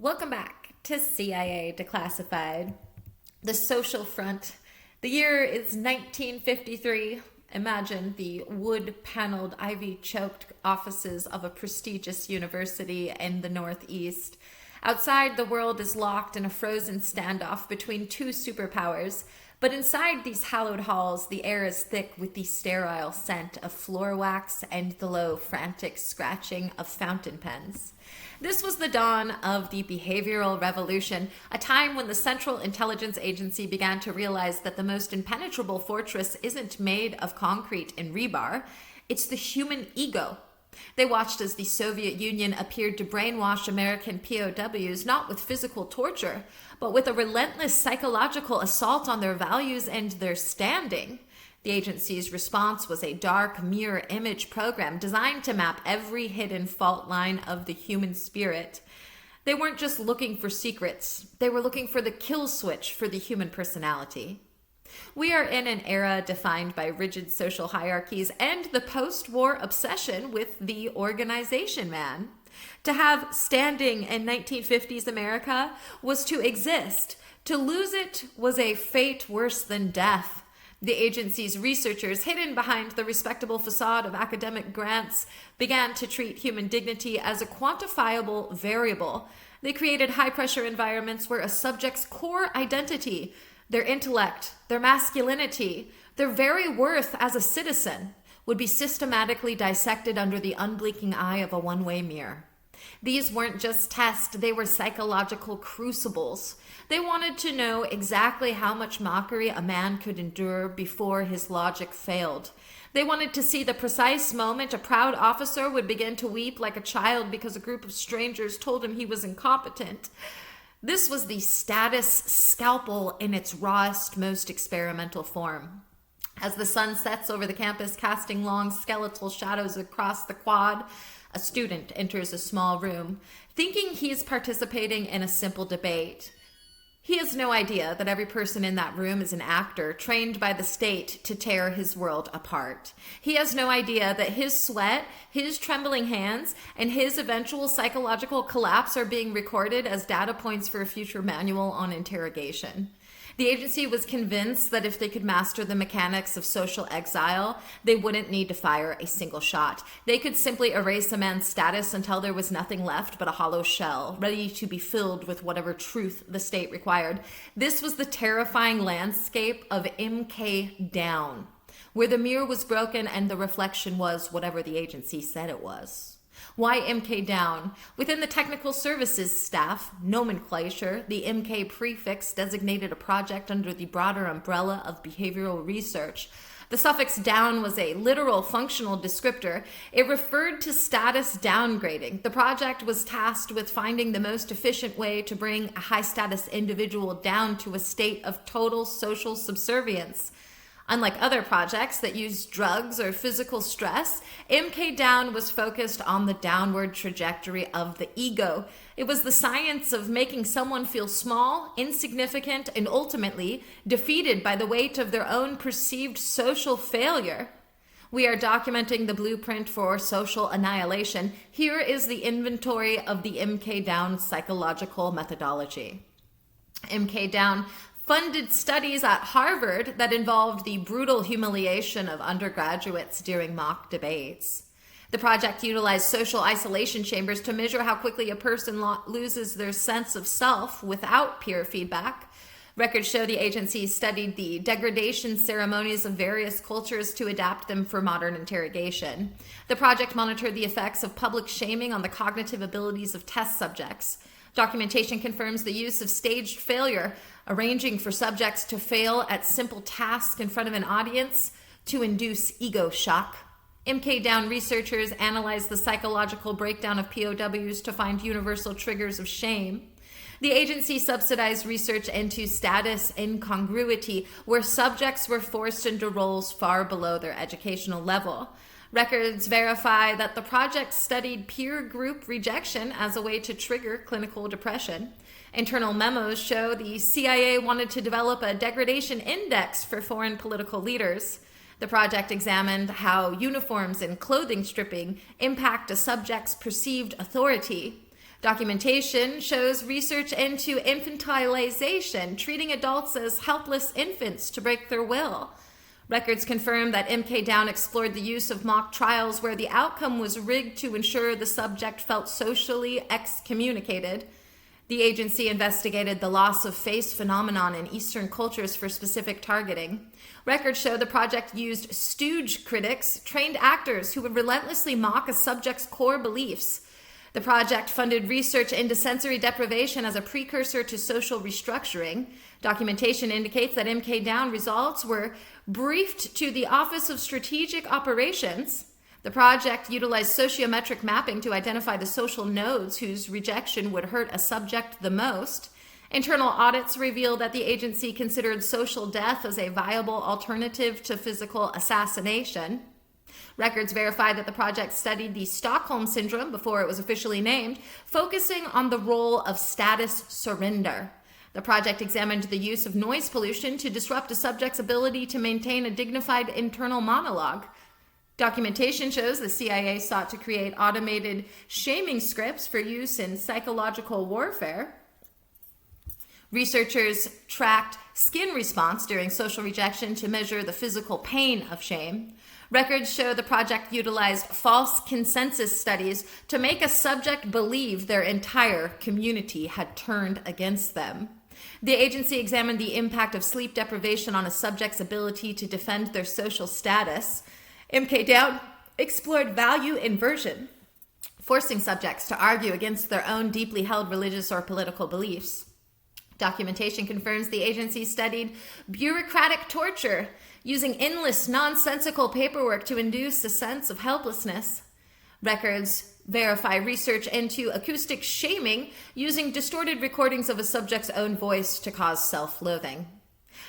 Welcome back to CIA Declassified, the social front. The year is 1953. Imagine the wood-paneled, ivy-choked offices of a prestigious university in the Northeast. Outside, the world is locked in a frozen standoff between two superpowers. But inside these hallowed halls, the air is thick with the sterile scent of floor wax and the low, frantic scratching of fountain pens. This was the dawn of the behavioral revolution, a time when the Central Intelligence Agency began to realize that the most impenetrable fortress isn't made of concrete and rebar, it's the human ego. They watched as the Soviet Union appeared to brainwash American POWs not with physical torture, but with a relentless psychological assault on their values and their standing. The agency's response was a dark mirror image program designed to map every hidden fault line of the human spirit. They weren't just looking for secrets, they were looking for the kill switch for the human personality. We are in an era defined by rigid social hierarchies and the post-war obsession with the organization man. To have standing in 1950s America was to exist. To lose it was a fate worse than death. The agency's researchers, hidden behind the respectable facade of academic grants, began to treat human dignity as a quantifiable variable. They created high-pressure environments where a subject's core identity, their intellect, their masculinity, their very worth as a citizen, would be systematically dissected under the unblinking eye of a one-way mirror. These weren't just tests, they were psychological crucibles. They wanted to know exactly how much mockery a man could endure before his logic failed. They wanted to see the precise moment a proud officer would begin to weep like a child because a group of strangers told him he was incompetent. This was the status-scalpel in its rawest, most experimental form. As the sun sets over the campus, casting long skeletal shadows across the quad, a student enters a small room, thinking he is participating in a simple debate. He has no idea that every person in that room is an actor trained by the state to tear his world apart. He has no idea that his sweat, his trembling hands, and his eventual psychological collapse are being recorded as data points for a future manual on interrogation. The agency was convinced that if they could master the mechanics of social exile, they wouldn't need to fire a single shot. They could simply erase a man's status until there was nothing left but a hollow shell, ready to be filled with whatever truth the state required. This was the terrifying landscape of MKDOWN, where the mirror was broken and the reflection was whatever the agency said it was. Why MKDOWN? Within the technical services staff nomenclature, the MK prefix designated a project under the broader umbrella of behavioral research. The suffix down was a literal functional descriptor. It referred to status downgrading. The project was tasked with finding the most efficient way to bring a high-status individual down to a state of total social subservience. Unlike other projects that use drugs or physical stress, MKDOWN was focused on the downward trajectory of the ego. It was the science of making someone feel small, insignificant, and ultimately defeated by the weight of their own perceived social failure. We are documenting the blueprint for social annihilation. Here is the inventory of the MKDOWN psychological methodology. MKDOWN funded studies at Harvard that involved the brutal humiliation of undergraduates during mock debates. The project utilized social isolation chambers to measure how quickly a person loses their sense of self without peer feedback. Records show the agency studied the degradation ceremonies of various cultures to adapt them for modern interrogation. The project monitored the effects of public shaming on the cognitive abilities of test subjects. Documentation confirms the use of staged failure, arranging for subjects to fail at simple tasks in front of an audience to induce ego shock. MKDOWN researchers analyzed the psychological breakdown of POWs to find universal triggers of shame. The agency subsidized research into status incongruity, where subjects were forced into roles far below their educational level. Records verify that the project studied peer group rejection as a way to trigger clinical depression. Internal memos show the CIA wanted to develop a degradation index for foreign political leaders. The project examined how uniforms and clothing stripping impact a subject's perceived authority. Documentation shows research into infantilization, treating adults as helpless infants to break their will. Records confirm that MKDOWN explored the use of mock trials where the outcome was rigged to ensure the subject felt socially excommunicated. The agency investigated the loss of face phenomenon in Eastern cultures for specific targeting. Records show the project used stooge critics, trained actors who would relentlessly mock a subject's core beliefs. The project funded research into sensory deprivation as a precursor to social restructuring. Documentation indicates that MKDOWN results were briefed to the Office of Strategic Operations. The project utilized sociometric mapping to identify the social nodes whose rejection would hurt a subject the most. Internal audits revealed that the agency considered social death as a viable alternative to physical assassination. Records verify that the project studied the Stockholm Syndrome before it was officially named, focusing on the role of status surrender. The project examined the use of noise pollution to disrupt a subject's ability to maintain a dignified internal monologue. Documentation shows the CIA sought to create automated shaming scripts for use in psychological warfare. Researchers tracked skin response during social rejection to measure the physical pain of shame. Records show the project utilized false consensus studies to make a subject believe their entire community had turned against them. The agency examined the impact of sleep deprivation on a subject's ability to defend their social status. MKDOWN explored value inversion, forcing subjects to argue against their own deeply held religious or political beliefs. Documentation confirms the agency studied bureaucratic torture, using endless, nonsensical paperwork to induce a sense of helplessness. Records verify research into acoustic shaming, using distorted recordings of a subject's own voice to cause self-loathing.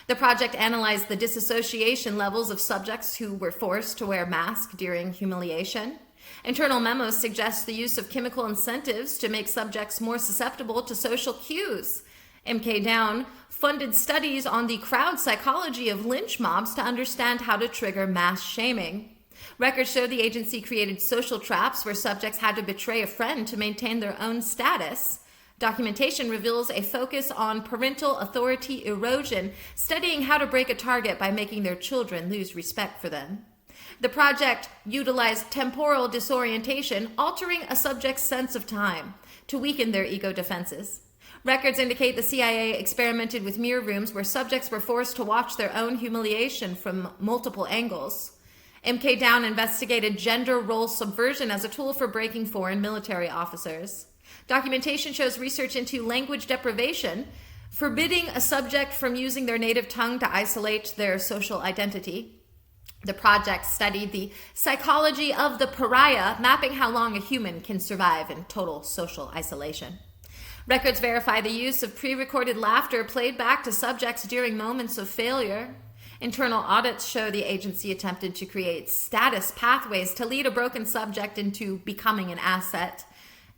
The project analyzed the disassociation levels of subjects who were forced to wear masks during humiliation. Internal memos suggest the use of chemical incentives to make subjects more susceptible to social cues. MKDOWN funded studies on the crowd psychology of lynch mobs to understand how to trigger mass shaming. Records show the agency created social traps where subjects had to betray a friend to maintain their own status. Documentation reveals a focus on parental authority erosion, studying how to break a target by making their children lose respect for them. The project utilized temporal disorientation, altering a subject's sense of time to weaken their ego defenses. Records indicate the CIA experimented with mirror rooms where subjects were forced to watch their own humiliation from multiple angles. MKDOWN investigated gender role subversion as a tool for breaking foreign military officers. Documentation shows research into language deprivation, forbidding a subject from using their native tongue to isolate their social identity. The project studied the psychology of the pariah, mapping how long a human can survive in total social isolation. Records verify the use of pre-recorded laughter played back to subjects during moments of failure. Internal audits show the agency attempted to create status pathways to lead a broken subject into becoming an asset.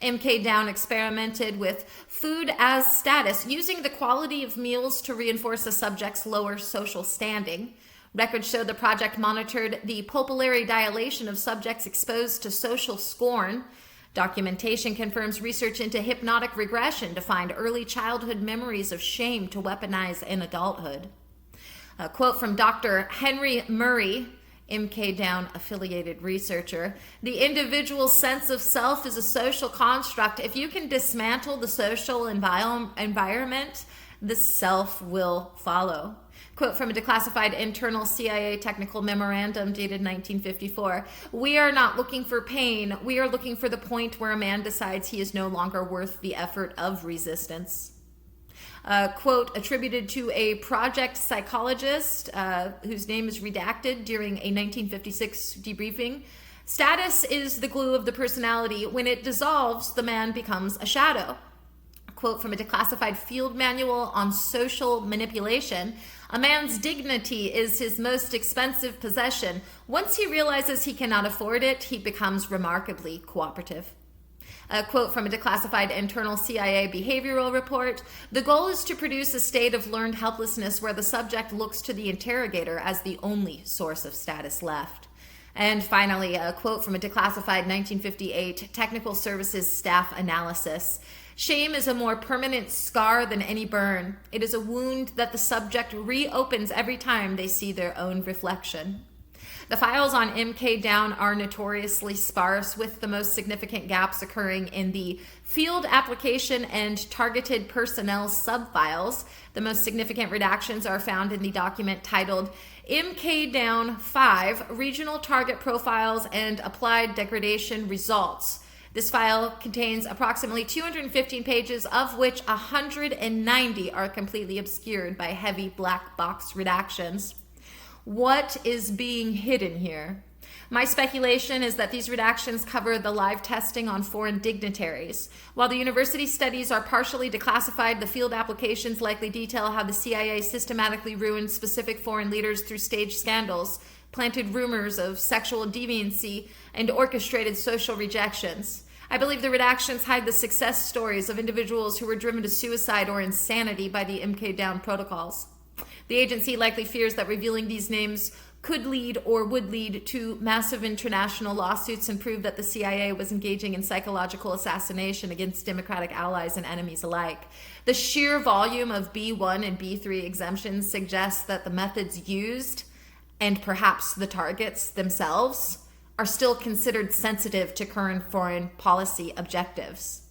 MKDOWN experimented with food as status, using the quality of meals to reinforce a subject's lower social standing. Records show the project monitored the pupillary dilation of subjects exposed to social scorn. Documentation confirms research into hypnotic regression to find early childhood memories of shame to weaponize in adulthood. A quote from Dr. Henry Murray, MKDOWN affiliated researcher: "The individual's sense of self is a social construct. If you can dismantle the social environment, the self will follow." Quote from a declassified internal CIA technical memorandum dated 1954. "We are not looking for pain. We are looking for the point where a man decides he is no longer worth the effort of resistance." Quote attributed to a project psychologist whose name is redacted during a 1956 debriefing: "Status is the glue of the personality. When it dissolves, the man becomes a shadow." Quote from a declassified field manual on social manipulation: "A man's dignity is his most expensive possession. Once he realizes he cannot afford it, he becomes remarkably cooperative." A quote from a declassified internal CIA behavioral report: "The goal is to produce a state of learned helplessness where the subject looks to the interrogator as the only source of status left." And finally, a quote from a declassified 1958 Technical Services Staff Analysis. Shame is a more permanent scar than any burn. It is a wound that the subject reopens every time they see their own reflection. The files on MKDOWN are notoriously sparse, with the most significant gaps occurring in the field application and targeted personnel subfiles. The most significant redactions are found in the document titled MKDOWN 5 Regional Target Profiles and Applied Degradation Results. This file contains approximately 215 pages, of which 190 are completely obscured by heavy black box redactions. What is being hidden here? My speculation is that these redactions cover the live testing on foreign dignitaries. While the university studies are partially declassified, the field applications likely detail how the CIA systematically ruined specific foreign leaders through staged scandals, planted rumors of sexual deviancy, and orchestrated social rejections. I believe the redactions hide the success stories of individuals who were driven to suicide or insanity by the MKDOWN protocols. The agency likely fears that revealing these names could lead or would lead to massive international lawsuits and prove that the CIA was engaging in psychological assassination against democratic allies and enemies alike. The sheer volume of B1 and B3 exemptions suggests that the methods used, and perhaps the targets themselves, are still considered sensitive to current foreign policy objectives.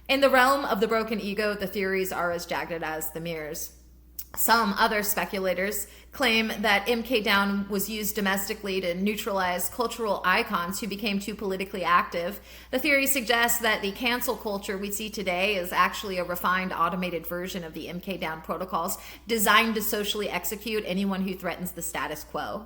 In the realm of the broken ego, the theories are as jagged as the mirrors. Some other speculators claim that MKDOWN was used domestically to neutralize cultural icons who became too politically active. The theory suggests that the cancel culture we see today is actually a refined, automated version of the MKDOWN protocols designed to socially execute anyone who threatens the status quo.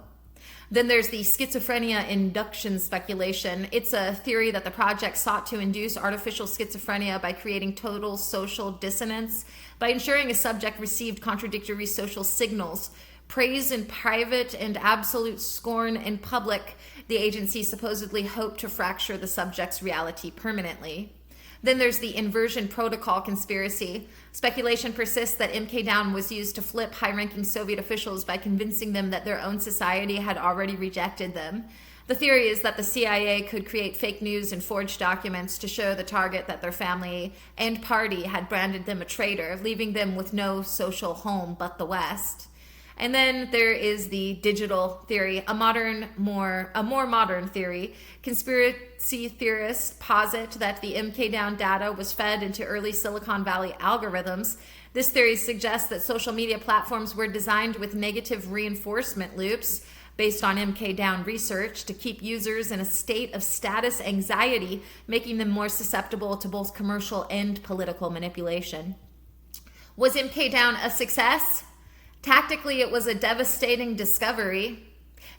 Then there's the schizophrenia induction speculation. It's a theory that the project sought to induce artificial schizophrenia by creating total social dissonance, by ensuring a subject received contradictory social signals, praise in private and absolute scorn in public. The agency supposedly hoped to fracture the subject's reality permanently. Then there's the inversion protocol conspiracy. Speculation persists that MKDOWN was used to flip high-ranking Soviet officials by convincing them that their own society had already rejected them. The theory is that the CIA could create fake news and forged documents to show the target that their family and party had branded them a traitor, leaving them with no social home but the West. And then there is the digital theory, a more modern theory. Conspiracy theorists posit that the MKDOWN data was fed into early Silicon Valley algorithms. This theory suggests that social media platforms were designed with negative reinforcement loops based on MKDOWN research to keep users in a state of status anxiety, making them more susceptible to both commercial and political manipulation. Was MKDOWN a success? Tactically, it was a devastating discovery.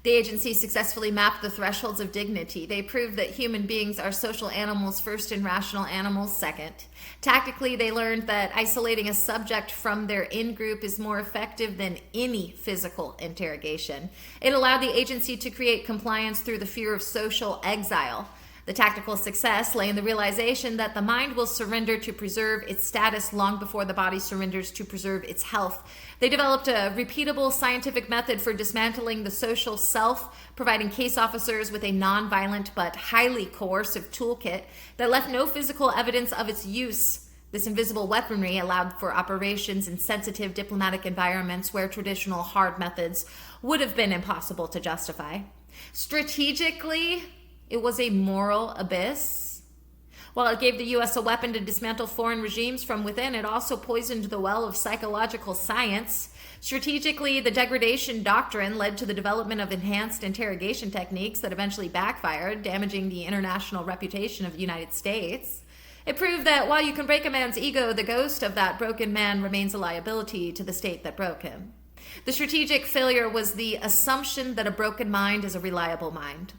The agency successfully mapped the thresholds of dignity. They proved that human beings are social animals first and rational animals second. Tactically, they learned that isolating a subject from their in-group is more effective than any physical interrogation. It allowed the agency to create compliance through the fear of social exile. The tactical success lay in the realization that the mind will surrender to preserve its status long before the body surrenders to preserve its health. They developed a repeatable scientific method for dismantling the social self, providing case officers with a non-violent but highly coercive toolkit that left no physical evidence of its use. This invisible weaponry allowed for operations in sensitive diplomatic environments where traditional hard methods would have been impossible to justify. Strategically, it was a moral abyss. While it gave the U.S. a weapon to dismantle foreign regimes from within, it also poisoned the well of psychological science. Strategically, the degradation doctrine led to the development of enhanced interrogation techniques that eventually backfired, damaging the international reputation of the United States. It proved that while you can break a man's ego, the ghost of that broken man remains a liability to the state that broke him. The strategic failure was the assumption that a broken mind is a reliable mind.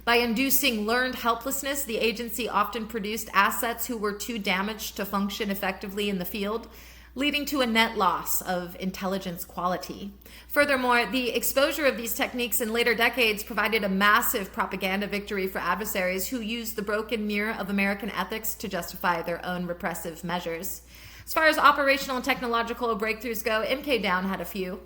By inducing learned helplessness, the agency often produced assets who were too damaged to function effectively in the field, leading to a net loss of intelligence quality. Furthermore, the exposure of these techniques in later decades provided a massive propaganda victory for adversaries who used the broken mirror of American ethics to justify their own repressive measures. As far as operational and technological breakthroughs go, MKDOWN had a few.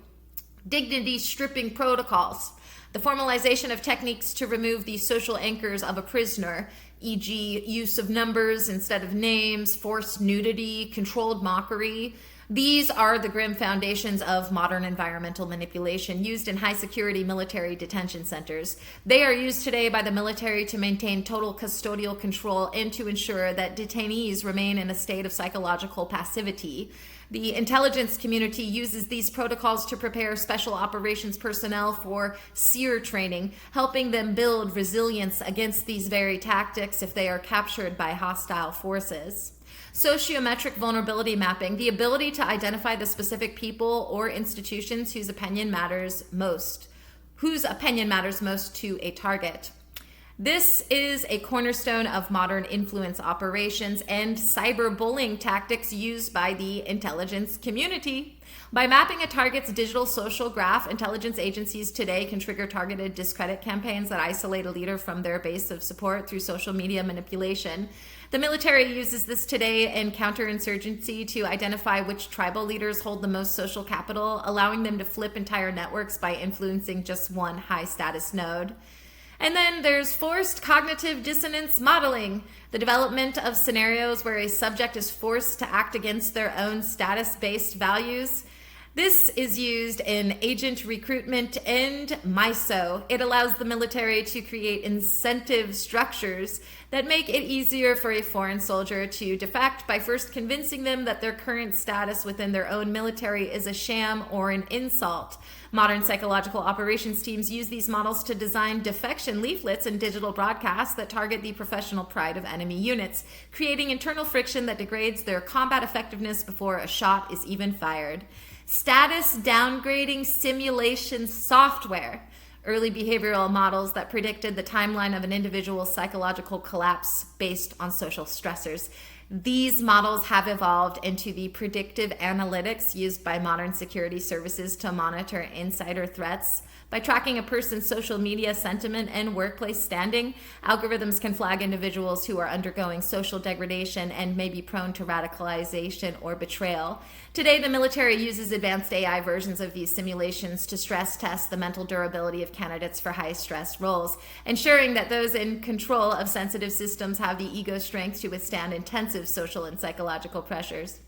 Dignity stripping protocols. The formalization of techniques to remove the social anchors of a prisoner, e.g., use of numbers instead of names, forced nudity, controlled mockery. These are the grim foundations of modern environmental manipulation used in high-security military detention centers. They are used today by the military to maintain total custodial control and to ensure that detainees remain in a state of psychological passivity. The intelligence community uses these protocols to prepare special operations personnel for SEER training, helping them build resilience against these very tactics if they are captured by hostile forces. Sociometric vulnerability mapping, the ability to identify the specific people or institutions whose opinion matters most to a target. This is a cornerstone of modern influence operations and cyberbullying tactics used by the intelligence community. By mapping a target's digital social graph, intelligence agencies today can trigger targeted discredit campaigns that isolate a leader from their base of support through social media manipulation. The military uses this today in counterinsurgency to identify which tribal leaders hold the most social capital, allowing them to flip entire networks by influencing just one high-status node. And then there's forced cognitive dissonance modeling, the development of scenarios where a subject is forced to act against their own status-based values. This is used in agent recruitment and MISO. It allows the military to create incentive structures that make it easier for a foreign soldier to defect by first convincing them that their current status within their own military is a sham or an insult. Modern psychological operations teams use these models to design defection leaflets and digital broadcasts that target the professional pride of enemy units, creating internal friction that degrades their combat effectiveness before a shot is even fired. Status downgrading simulation software. Early behavioral models that predicted the timeline of an individual's psychological collapse based on social stressors. These models have evolved into the predictive analytics used by modern security services to monitor insider threats. By tracking a person's social media sentiment and workplace standing, algorithms can flag individuals who are undergoing social degradation and may be prone to radicalization or betrayal. Today, the military uses advanced AI versions of these simulations to stress test the mental durability of candidates for high-stress roles, ensuring that those in control of sensitive systems have the ego strength to withstand intensive social and psychological pressures.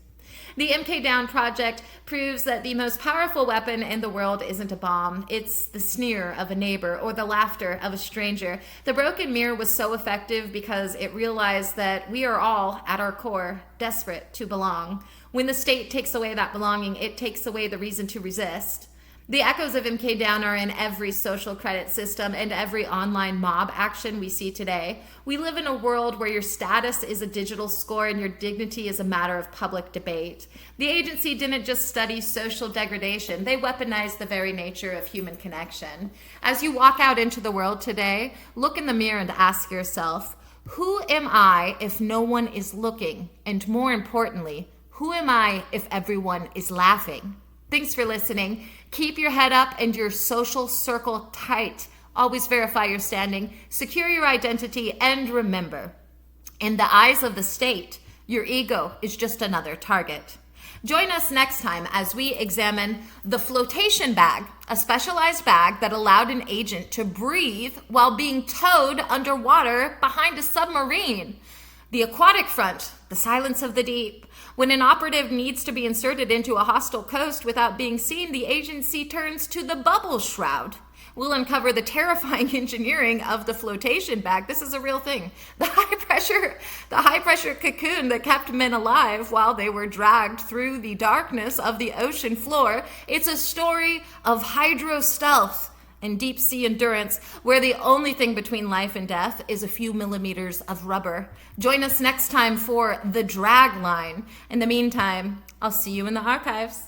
The MKDOWN project proves that the most powerful weapon in the world isn't a bomb. It's the sneer of a neighbor or the laughter of a stranger. The broken mirror was so effective because it realized that we are all, at our core, desperate to belong. When the state takes away that belonging, it takes away the reason to resist. The echoes of MKDOWN are in every social credit system and every online mob action we see today. We live in a world where your status is a digital score and your dignity is a matter of public debate. The agency didn't just study social degradation, they weaponized the very nature of human connection. As you walk out into the world today, look in the mirror and ask yourself, who am I if no one is looking? And more importantly, who am I if everyone is laughing? Thanks for listening. Keep your head up and your social circle tight. Always verify your standing, secure your identity, and remember, in the eyes of the state, your ego is just another target. Join us next time as we examine the flotation bag, a specialized bag that allowed an agent to breathe while being towed underwater behind a submarine. The aquatic front, the silence of the deep. When an operative needs to be inserted into a hostile coast without being seen, the agency turns to the bubble shroud. We'll uncover the terrifying engineering of the flotation bag. This is a real thing. The high pressure cocoon that kept men alive while they were dragged through the darkness of the ocean floor. It's a story of hydro stealth and deep sea endurance, where the only thing between life and death is a few millimeters of rubber. Join us next time for The Drag Line. In the meantime, I'll see you in the archives.